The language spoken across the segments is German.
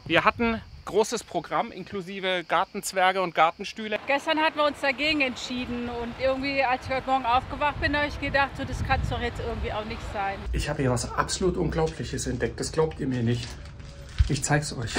Wir hatten großes Programm inklusive Gartenzwerge und Gartenstühle. Gestern hatten wir uns dagegen entschieden und irgendwie, als ich heute Morgen aufgewacht bin, habe ich gedacht, so, das kann es doch jetzt irgendwie auch nicht sein. Ich habe hier was absolut Unglaubliches entdeckt, das glaubt ihr mir nicht. Ich zeig's euch.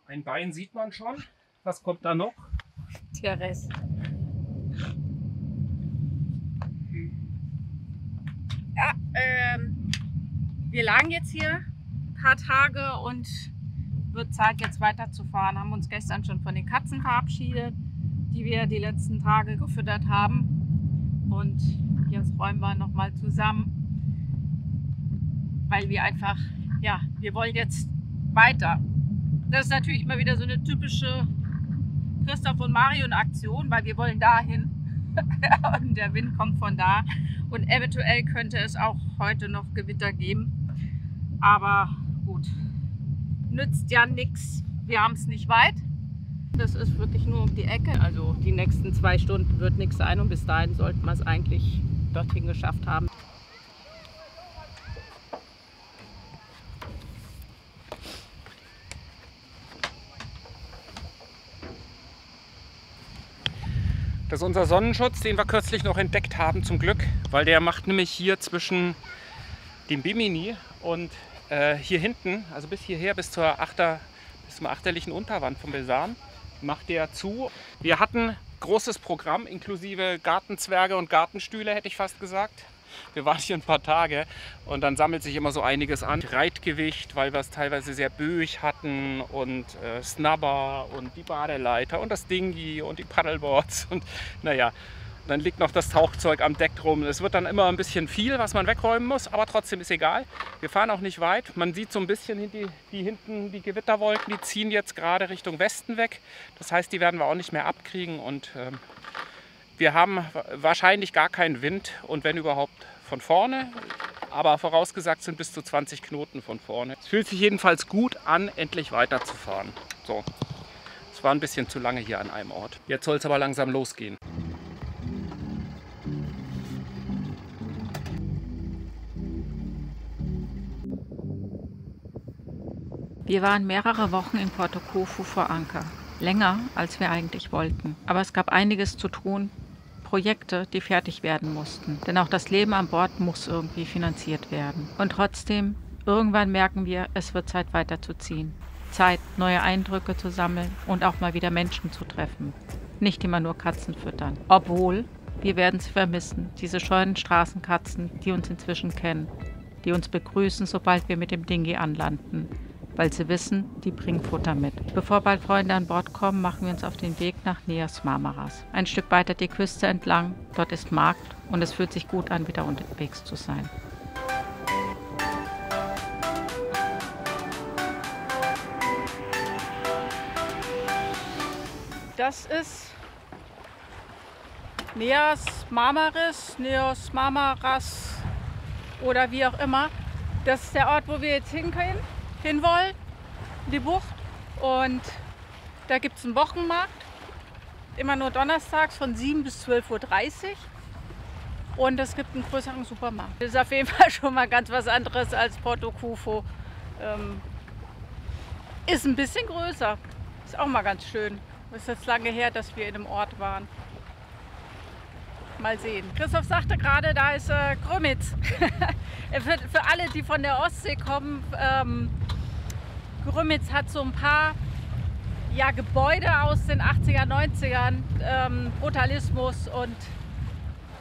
Ein Bein sieht man schon. Was kommt da noch? Der Rest. Ja, wir lagen jetzt hier ein paar Tage und wird Zeit, jetzt weiterzufahren. Haben uns gestern schon von den Katzen verabschiedet, die wir die letzten Tage gefüttert haben. Und jetzt räumen wir nochmal zusammen, weil wir einfach, ja, wir wollen jetzt weiter. Das ist natürlich immer wieder so eine typische Christoph und Marion Aktion, weil wir wollen dahin und der Wind kommt von da und eventuell könnte es auch heute noch Gewitter geben, aber gut, nützt ja nichts, wir haben es nicht weit, das ist wirklich nur um die Ecke, also die nächsten 2 Stunden wird nichts sein und bis dahin sollten wir es eigentlich dorthin geschafft haben. Das ist unser Sonnenschutz, den wir kürzlich noch entdeckt haben, zum Glück, weil der macht nämlich hier zwischen dem Bimini und hier hinten, also bis hierher, bis zum achterlichen Unterwand vom Besan, macht der zu. Wir hatten großes Programm inklusive Gartenzwerge und Gartenstühle, hätte ich fast gesagt. Wir waren hier ein paar Tage und dann sammelt sich immer so einiges an. Reitgewicht, weil wir es teilweise sehr böig hatten und Snubber und die Badeleiter und das Dinghy und die Paddleboards und naja, dann liegt noch das Tauchzeug am Deck rum. Es wird dann immer ein bisschen viel, was man wegräumen muss, aber trotzdem ist egal. Wir fahren auch nicht weit. Man sieht so ein bisschen hinten die Gewitterwolken, die ziehen jetzt gerade Richtung Westen weg. Das heißt, die werden wir auch nicht mehr abkriegen und wir haben wahrscheinlich gar keinen Wind und wenn überhaupt von vorne, aber vorausgesagt sind bis zu 20 Knoten von vorne. Es fühlt sich jedenfalls gut an, endlich weiterzufahren. So, es war ein bisschen zu lange hier an einem Ort. Jetzt soll es aber langsam losgehen. Wir waren mehrere Wochen in Porto-Cufo vor Anker. Länger, als wir eigentlich wollten. Aber es gab einiges zu tun, Projekte, die fertig werden mussten. Denn auch das Leben an Bord muss irgendwie finanziert werden. Und trotzdem, irgendwann merken wir, es wird Zeit weiterzuziehen. Zeit, neue Eindrücke zu sammeln und auch mal wieder Menschen zu treffen. Nicht immer nur Katzen füttern. Obwohl, wir werden sie vermissen, diese scheuen Straßenkatzen, die uns inzwischen kennen, die uns begrüßen, sobald wir mit dem Dinghy anlanden. Weil sie wissen, die bringen Futter mit. Bevor bald Freunde an Bord kommen, machen wir uns auf den Weg nach Neos Marmaras. Ein Stück weiter die Küste entlang, dort ist Markt und es fühlt sich gut an, wieder unterwegs zu sein. Das ist Neos Marmaras oder wie auch immer. Das ist der Ort, wo wir jetzt hinwollen, die Bucht. Und da gibt es einen Wochenmarkt, immer nur donnerstags von 7 bis 12:30 Uhr. Und es gibt einen größeren Supermarkt. Das ist auf jeden Fall schon mal ganz was anderes als Porto-Cufo. Ist ein bisschen größer, ist auch mal ganz schön. Es ist jetzt lange her, dass wir in einem Ort waren. Mal sehen. Christoph sagte gerade, da ist Grömitz. Für alle, die von der Ostsee kommen, Grömitz hat so ein paar Gebäude aus den 80er, 90ern, Brutalismus und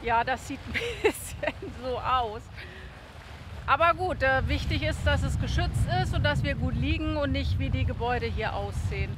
ja, das sieht ein bisschen so aus. Aber gut, wichtig ist, dass es geschützt ist und dass wir gut liegen und nicht wie die Gebäude hier aussehen.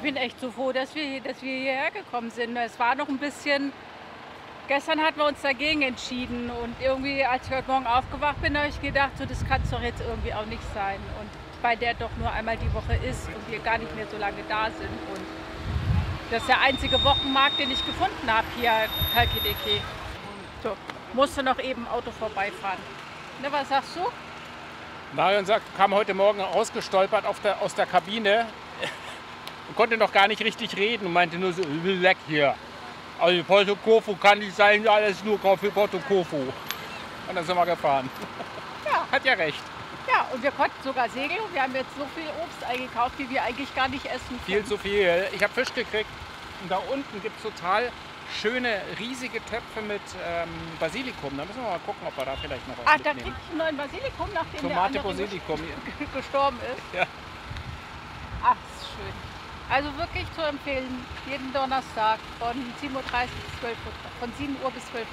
bin echt so froh, dass wir hierher gekommen sind. Es war noch ein bisschen... Gestern hatten wir uns dagegen entschieden und irgendwie, als ich heute Morgen aufgewacht bin, habe ich gedacht, so, das kann es doch jetzt irgendwie auch nicht sein. Und weil der doch nur einmal die Woche ist und wir gar nicht mehr so lange da sind. Und das ist der einzige Wochenmarkt, den ich gefunden habe hier, Kalkideke. So, musste noch eben Auto vorbeifahren. Ne, was sagst du? Marion sagt, kam heute Morgen rausgestolpert aus der Kabine und konnte noch gar nicht richtig reden und meinte nur so, leck hier. Also Porto Kofo kann nicht sein, alles nur für Porto Kofo. Und dann sind wir gefahren. Ja. Hat ja recht. Ja, und wir konnten sogar segeln. Wir haben jetzt so viel Obst eingekauft, wie wir eigentlich gar nicht essen können. Viel zu viel. Ich habe Fisch gekriegt und da unten gibt es total schöne, riesige Töpfe mit Basilikum. Da müssen wir mal gucken, ob wir da vielleicht noch was Ach, da mitnehmen. krieg ich einen neuen Basilikum, nachdem Tomate der andere Basilikum. gestorben ist. Ja. Ach, das ist schön. Also wirklich zu empfehlen, jeden Donnerstag von 7:30 Uhr bis 12 Uhr, von 7 Uhr bis 12:30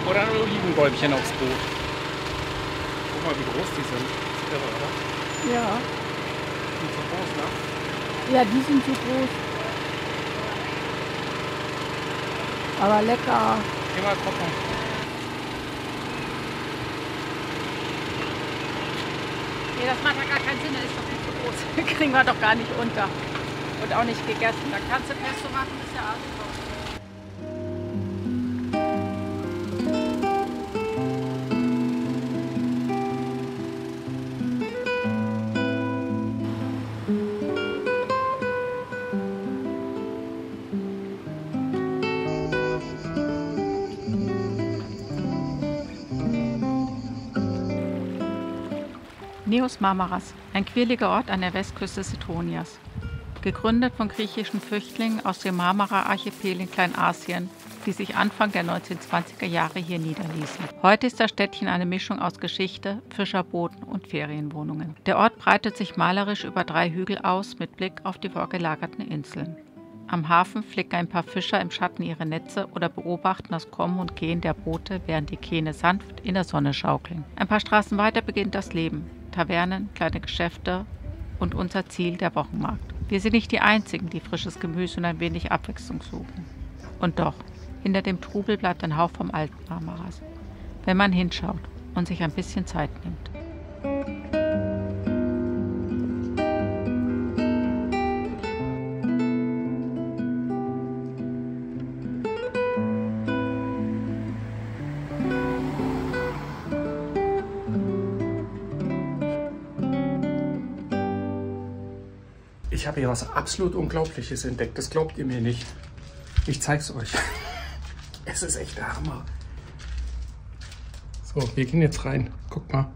Oder ein Olivenbäumchen aufs Boot. Guck mal, wie groß die sind. Das ist irre, oder? Ja. Die sind so groß, ne? Ja, die sind so groß. Aber lecker. Geh mal gucken. Nee, das macht ja gar keinen Sinn, der ist doch viel zu groß. Kriegen wir doch gar nicht unter. Und auch nicht gegessen. Da kannst du Pesto machen, ist ja auch super. Neos Marmaras, ein quirliger Ort an der Westküste Sitronias. Gegründet von griechischen Flüchtlingen aus dem Marmara-Archipel in Kleinasien, die sich Anfang der 1920er Jahre hier niederließen. Heute ist das Städtchen eine Mischung aus Geschichte, Fischerboden und Ferienwohnungen. Der Ort breitet sich malerisch über 3 Hügel aus mit Blick auf die vorgelagerten Inseln. Am Hafen flicken ein paar Fischer im Schatten ihre Netze oder beobachten das Kommen und Gehen der Boote, während die Kähne sanft in der Sonne schaukeln. Ein paar Straßen weiter beginnt das Leben. Tavernen, kleine Geschäfte und unser Ziel, der Wochenmarkt. Wir sind nicht die Einzigen, die frisches Gemüse und ein wenig Abwechslung suchen. Und doch, hinter dem Trubel bleibt ein Hauch vom alten Marmaras, wenn man hinschaut und sich ein bisschen Zeit nimmt. Ich habe hier was absolut Unglaubliches entdeckt. Das glaubt ihr mir nicht. Ich zeig's euch. Es ist echt der Hammer. So, wir gehen jetzt rein. Guck mal.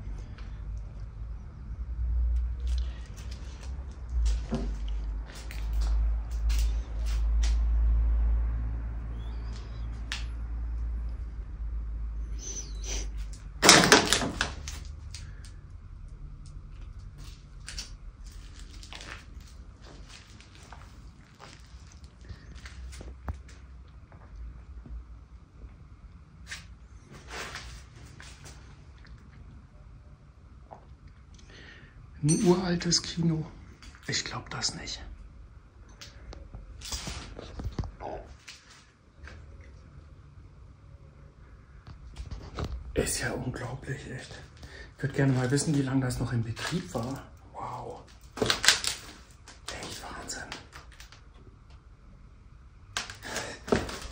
Ein uraltes Kino. Ich glaube das nicht. Ist ja unglaublich, echt. Ich würde gerne mal wissen, wie lange das noch in Betrieb war. Wow. Echt Wahnsinn.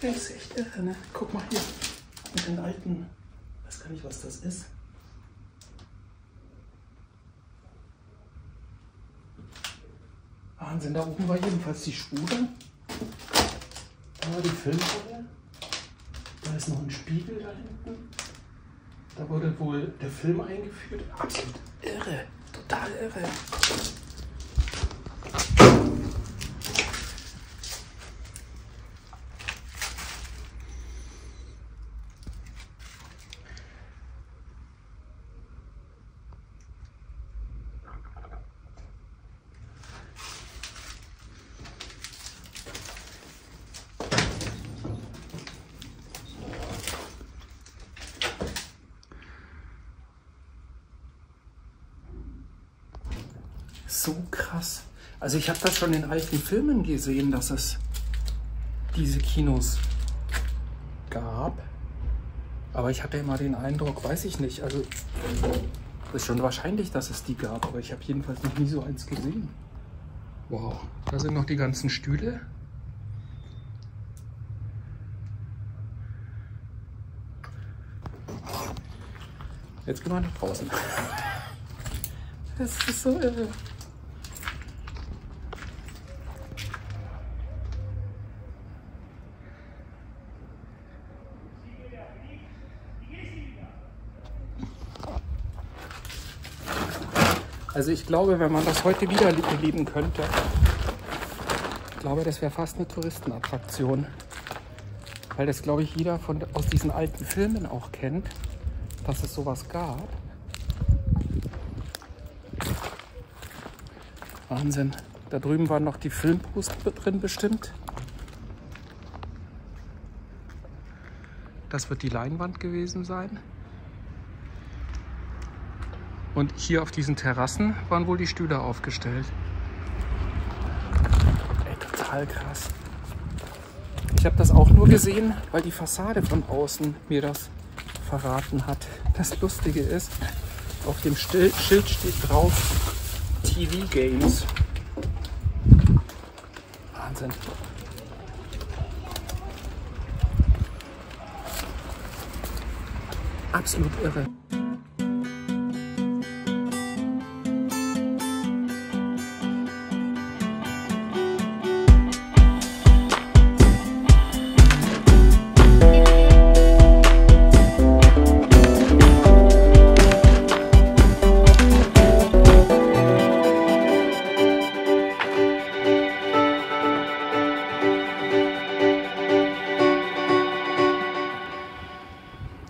Das ist echt irre, ne? Guck mal hier. Mit den alten. Ich weiß gar nicht, was das ist. Wahnsinn, da oben war jedenfalls die Spule. Da war die Filmrolle. Da ist noch ein Spiegel da hinten. Da wurde wohl der Film eingeführt. Absolut irre, total irre. So krass. Also ich habe das schon in alten Filmen gesehen, dass es diese Kinos gab. Aber ich hatte immer den Eindruck, weiß ich nicht, also es ist schon wahrscheinlich, dass es die gab, aber ich habe jedenfalls noch nie so eins gesehen. Wow, da sind noch die ganzen Stühle. Jetzt gehen wir nach draußen. Das ist so irre. Also ich glaube, wenn man das heute wieder erleben könnte, ich glaube, das wäre fast eine Touristenattraktion. Weil das, glaube ich, jeder aus diesen alten Filmen auch kennt, dass es sowas gab. Wahnsinn. Da drüben waren noch die Filmposter drin bestimmt. Das wird die Leinwand gewesen sein. Und hier auf diesen Terrassen waren wohl die Stühle aufgestellt. Ey, total krass. Ich habe das auch nur gesehen, weil die Fassade von außen mir das verraten hat. Das Lustige ist, auf dem Schild steht drauf TV Games. Wahnsinn. Absolut irre.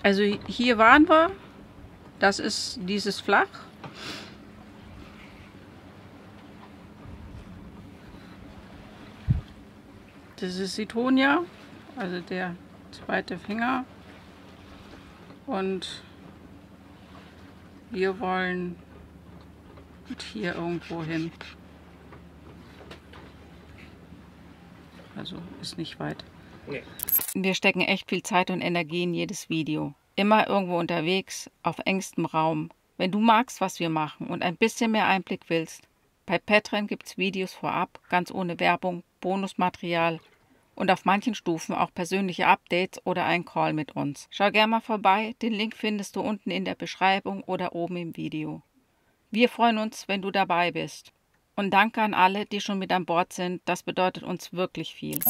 Also hier waren wir, das ist dieses Flach. Das ist Sitonia, also der zweite Finger. Und wir wollen hier irgendwo hin. Also ist nicht weit. Nee. Wir stecken echt viel Zeit und Energie in jedes Video. Immer irgendwo unterwegs, auf engstem Raum. Wenn du magst, was wir machen und ein bisschen mehr Einblick willst, bei Patreon gibt es Videos vorab, ganz ohne Werbung, Bonusmaterial und auf manchen Stufen auch persönliche Updates oder ein Call mit uns. Schau gerne mal vorbei, den Link findest du unten in der Beschreibung oder oben im Video. Wir freuen uns, wenn du dabei bist. Und danke an alle, die schon mit an Bord sind, das bedeutet uns wirklich viel.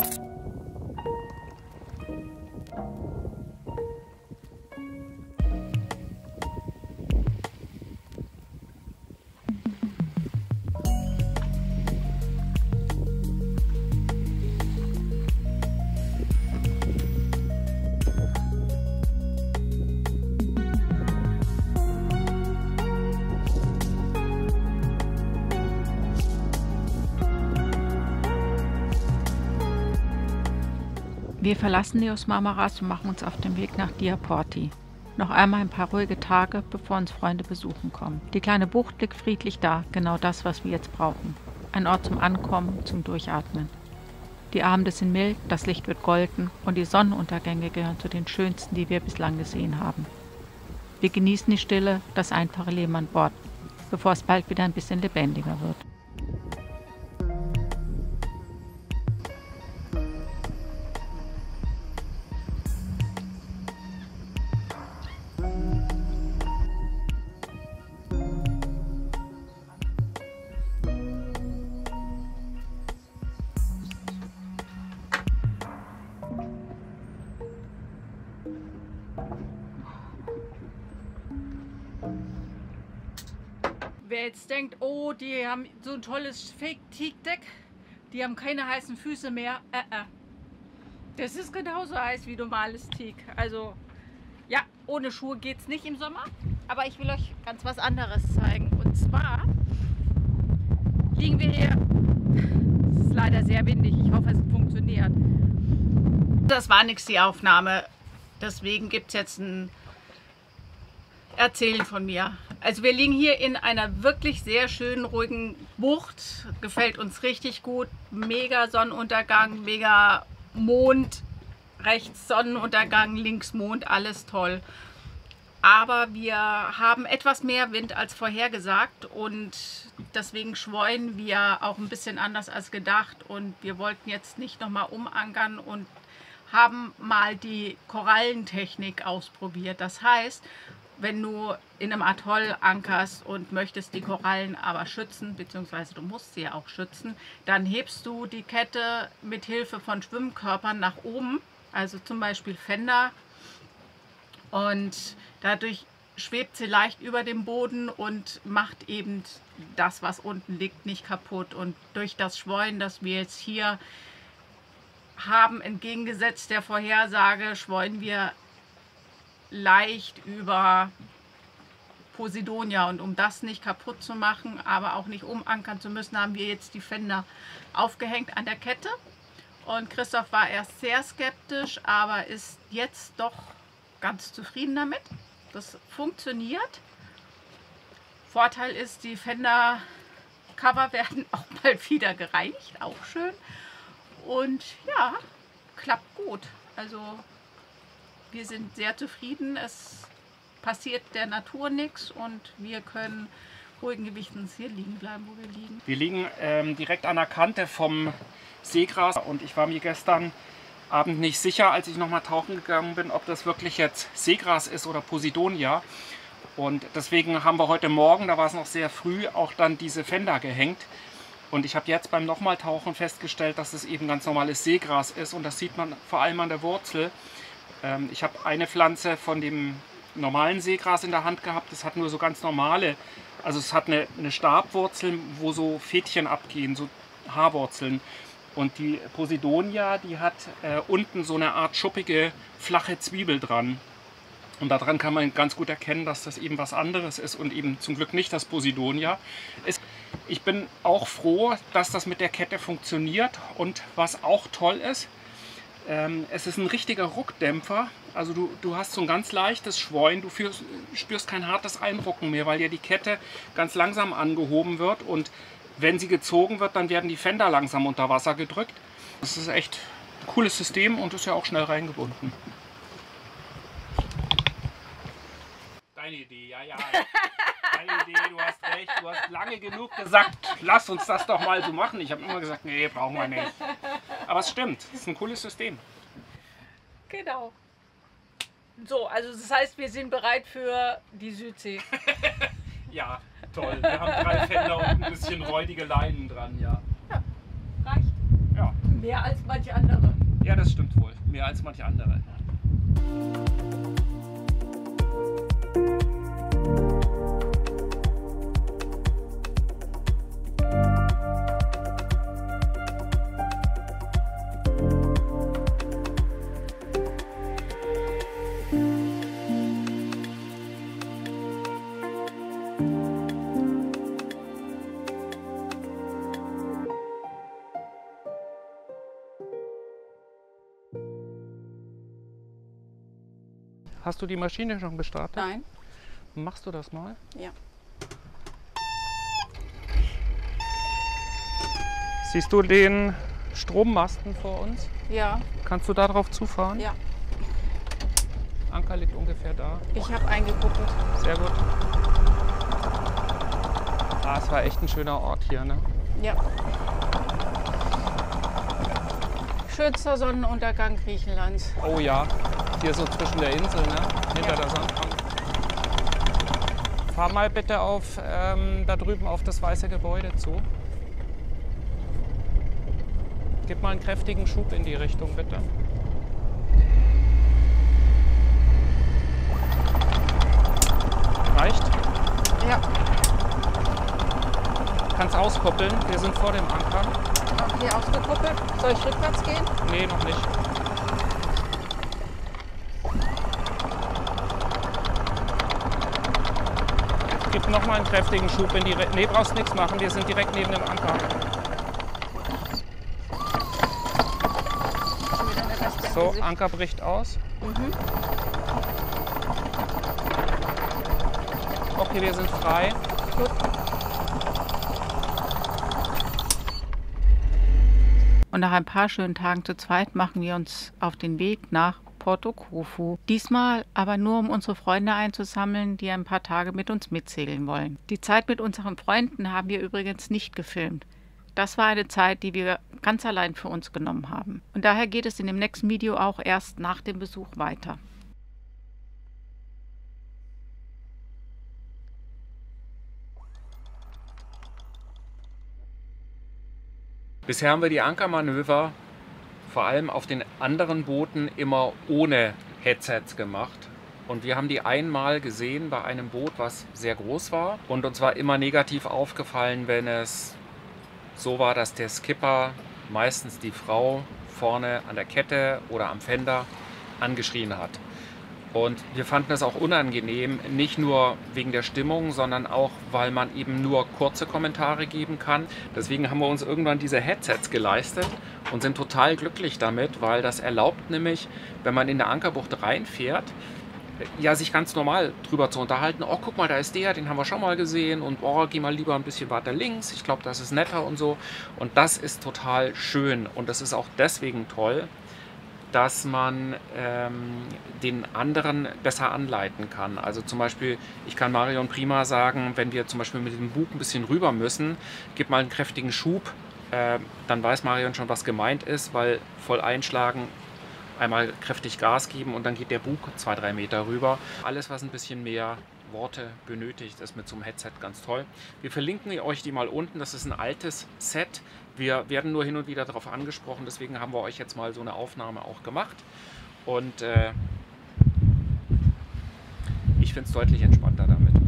Wir verlassen Neos Marmaras und machen uns auf den Weg nach Diaporti. Noch einmal ein paar ruhige Tage, bevor uns Freunde besuchen kommen. Die kleine Bucht liegt friedlich da, genau das, was wir jetzt brauchen. Ein Ort zum Ankommen, zum Durchatmen. Die Abende sind mild, das Licht wird golden und die Sonnenuntergänge gehören zu den schönsten, die wir bislang gesehen haben. Wir genießen die Stille, das einfache Leben an Bord, bevor es bald wieder ein bisschen lebendiger wird. Wer jetzt denkt, oh, die haben so ein tolles Fake-Teak-Deck, die haben keine heißen Füße mehr. Das ist genauso heiß wie normales Teak. Also, ja, ohne Schuhe geht es nicht im Sommer. Aber ich will euch ganz was anderes zeigen. Und zwar liegen wir hier. Es ist leider sehr windig. Ich hoffe, es funktioniert. Das war nichts, die Aufnahme. Deswegen gibt es jetzt ein erzählen von mir. Also wir liegen hier in einer wirklich sehr schönen, ruhigen Bucht. Gefällt uns richtig gut. Mega Sonnenuntergang, mega Mond. Rechts Sonnenuntergang, links Mond, alles toll. Aber wir haben etwas mehr Wind als vorhergesagt und deswegen schweunen wir auch ein bisschen anders als gedacht. Und wir wollten jetzt nicht nochmal umankern und haben mal die Korallentechnik ausprobiert. Das heißt, wenn du in einem Atoll ankerst und möchtest die Korallen aber schützen, beziehungsweise du musst sie ja auch schützen, dann hebst du die Kette mit Hilfe von Schwimmkörpern nach oben, also zum Beispiel Fender, und dadurch schwebt sie leicht über dem Boden und macht eben das, was unten liegt, nicht kaputt. Und durch das Schweunen, das wir jetzt hier haben, entgegengesetzt der Vorhersage, schweunen wir leicht über Posidonia. Und um das nicht kaputt zu machen, aber auch nicht umankern zu müssen, haben wir jetzt die Fender aufgehängt an der Kette. Und Christoph war erst sehr skeptisch, aber ist jetzt doch ganz zufrieden damit. Das funktioniert. Vorteil ist, die Fender-Cover werden auch bald wieder gereinigt, auch schön. Und ja, klappt gut. Also wir sind sehr zufrieden. Es passiert der Natur nichts und wir können ruhigen Gewissens hier liegen bleiben, wo wir liegen. Wir liegen direkt an der Kante vom Seegras und ich war mir gestern Abend nicht sicher, als ich noch mal tauchen gegangen bin, ob das wirklich jetzt Seegras ist oder Posidonia. Und deswegen haben wir heute Morgen, da war es noch sehr früh, auch dann diese Fender gehängt. Und ich habe jetzt beim nochmal tauchen festgestellt, dass es eben ganz normales Seegras ist. Und das sieht man vor allem an der Wurzel. Ich habe eine Pflanze von dem normalen Seegras in der Hand gehabt. Das hat nur so ganz normale, also es hat eine Stabwurzel, wo so Fädchen abgehen, so Haarwurzeln. Und die Posidonia, die hat unten so eine Art schuppige, flache Zwiebel dran. Und daran kann man ganz gut erkennen, dass das eben was anderes ist und eben zum Glück nicht das Posidonia ist. Ich bin auch froh, dass das mit der Kette funktioniert. Und was auch toll ist, es ist ein richtiger Ruckdämpfer. Also du hast so ein ganz leichtes Schweunen, du spürst kein hartes Einrucken mehr, weil ja die Kette ganz langsam angehoben wird. Und wenn sie gezogen wird, dann werden die Fender langsam unter Wasser gedrückt. Das ist echt ein cooles System und ist ja auch schnell reingebunden. Deine Idee, ja. Deine Idee, du hast recht. Du hast lange genug gesagt, lass uns das doch mal so machen. Ich habe immer gesagt, nee, brauchen wir nicht. Aber es stimmt, es ist ein cooles System. Genau. So, also das heißt, wir sind bereit für die Südsee. Ja, toll. Wir haben 3 Fender und ein bisschen räudige Leinen dran, ja. Ja, reicht. Ja. Mehr als manche andere. Ja, das stimmt wohl. Mehr als manche andere. Hast du die Maschine schon gestartet? Nein. Machst du das mal? Ja. Siehst du den Strommasten vor uns? Ja. Kannst du da drauf zufahren? Ja. Anker liegt ungefähr da. Ich habe eingekuppelt. Sehr gut. Ah, es war echt ein schöner Ort hier, ne? Ja. Schönster Sonnenuntergang Griechenlands. Oh ja, hier so zwischen der Insel, ne? Hinter der Sandbank. Fahr mal bitte auf da drüben auf das weiße Gebäude zu. Gib mal einen kräftigen Schub in die Richtung, bitte. Reicht? Ja. Kannst auskuppeln, wir sind vor dem Anker. Okay, ausgekuppelt. Soll ich rückwärts gehen? Nee, noch nicht. Gib noch mal einen kräftigen Schub in die Richtung. Nee, brauchst nichts machen, wir sind direkt neben dem Anker. So, Anker bricht aus. Okay, wir sind frei. Gut. Und nach ein paar schönen Tagen zu zweit machen wir uns auf den Weg nach Porto-Koufu. Diesmal aber nur, um unsere Freunde einzusammeln, die ein paar Tage mit uns mitsegeln wollen. Die Zeit mit unseren Freunden haben wir übrigens nicht gefilmt. Das war eine Zeit, die wir ganz allein für uns genommen haben. Und daher geht es in dem nächsten Video auch erst nach dem Besuch weiter. Bisher haben wir die Ankermanöver vor allem auf den anderen Booten immer ohne Headsets gemacht. Und wir haben die einmal gesehen bei einem Boot, was sehr groß war. Und uns war immer negativ aufgefallen, wenn es so war, dass der Skipper, meistens die Frau, vorne an der Kette oder am Fender angeschrien hat. Und wir fanden es auch unangenehm, nicht nur wegen der Stimmung, sondern auch, weil man eben nur kurze Kommentare geben kann. Deswegen haben wir uns irgendwann diese Headsets geleistet und sind total glücklich damit, weil das erlaubt nämlich, wenn man in der Ankerbucht reinfährt, ja, sich ganz normal drüber zu unterhalten. Oh, guck mal, da ist der, den haben wir schon mal gesehen und oh, geh mal lieber ein bisschen weiter links. Ich glaube, das ist netter und so. Und das ist total schön und das ist auch deswegen toll, dass man den anderen besser anleiten kann. Also zum Beispiel, ich kann Marion prima sagen, wenn wir zum Beispiel mit dem Bug ein bisschen rüber müssen, gib mal einen kräftigen Schub, dann weiß Marion schon, was gemeint ist, weil voll einschlagen, einmal kräftig Gas geben und dann geht der Bug 2-3 Meter rüber. Alles, was ein bisschen mehr Worte benötigt, ist mit so einem Headset ganz toll. Wir verlinken euch die mal unten, das ist ein altes Set. Wir werden nur hin und wieder darauf angesprochen, deswegen haben wir euch jetzt mal so eine Aufnahme auch gemacht. Und ich finde es deutlich entspannter damit.